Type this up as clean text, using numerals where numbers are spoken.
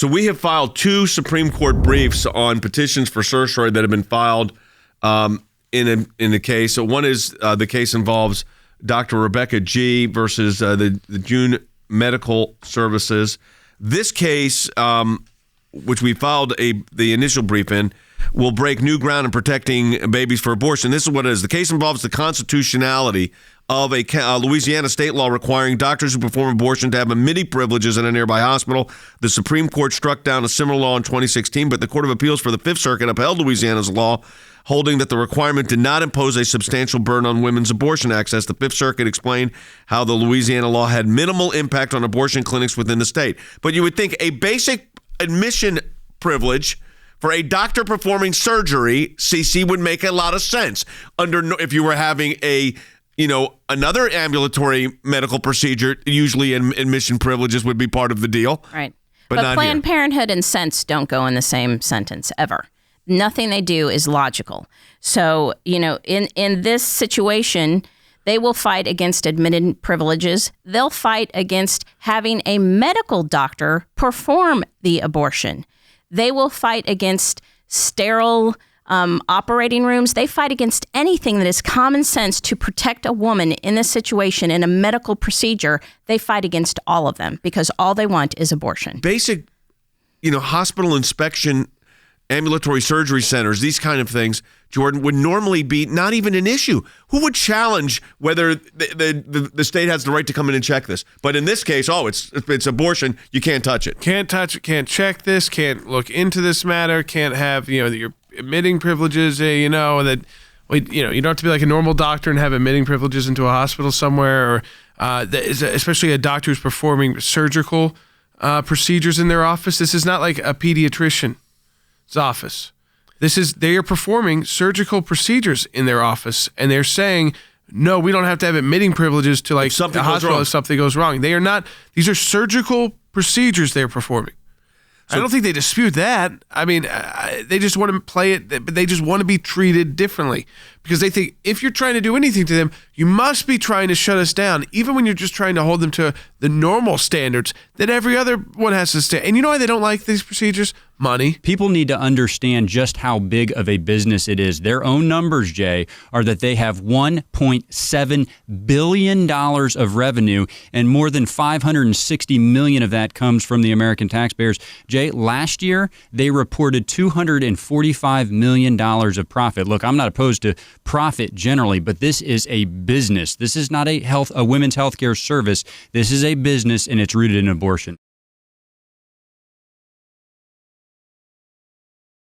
So we have filed 2 Supreme Court briefs on petitions for certiorari that have been filed in the case. So one is the case involves Dr. Rebecca G. versus the June Medical Services. This case, which we filed the initial brief in, will break new ground in protecting babies for abortion. This is what it is. The case involves the constitutionality of a Louisiana state law requiring doctors who perform abortion to have immunity privileges in a nearby hospital. The Supreme Court struck down a similar law in 2016, but the Court of Appeals for the Fifth Circuit upheld Louisiana's law, holding that the requirement did not impose a substantial burden on women's abortion access. The Fifth Circuit explained how the Louisiana law had minimal impact on abortion clinics within the state. But you would think a basic admission privilege for a doctor performing surgery, CC, would make a lot of sense. If you were having another ambulatory medical procedure, usually admission privileges would be part of the deal. Right. But Planned Parenthood and sense don't go in the same sentence ever. Nothing they do is logical. So, in this situation, they will fight against admitted privileges. They'll fight against having a medical doctor perform the abortion. They will fight against sterile operating rooms. They fight against anything that is common sense to protect a woman in this situation in a medical procedure. They fight against all of them because all they want is abortion. Basic, hospital inspection, ambulatory surgery centers, these kind of things, Jordan, would normally be not even an issue. Who would challenge whether the state has the right to come in and check this? But in this case, it's abortion. You can't touch it. Can't touch it. Can't check this. Can't look into this matter. Can't have your admitting privileges. That you don't have to be like a normal doctor and have admitting privileges into a hospital somewhere, or especially a doctor who's performing surgical procedures in their office. This is not like a pediatrician's office. They are performing surgical procedures in their office, and they're saying, no, we don't have to have admitting privileges to like the hospital if something goes wrong. They are not. These are surgical procedures they're performing. I don't think they dispute that. I mean, they just want to play it, but they just want to be treated differently because they think if you're trying to do anything to them, you must be trying to shut us down, even when you're just trying to hold them to the normal standards that every other one has to stay. And you know why they don't like these procedures? Money. People need to understand just how big of a business it is. Their own numbers, Jay, are that they have $1.7 billion of revenue, and more than $560 million of that comes from the American taxpayers. Jay, last year, they reported $245 million of profit. Look, I'm not opposed to profit generally, but this is a business. This is not a women's health care service. This is a business, and it's rooted in abortion.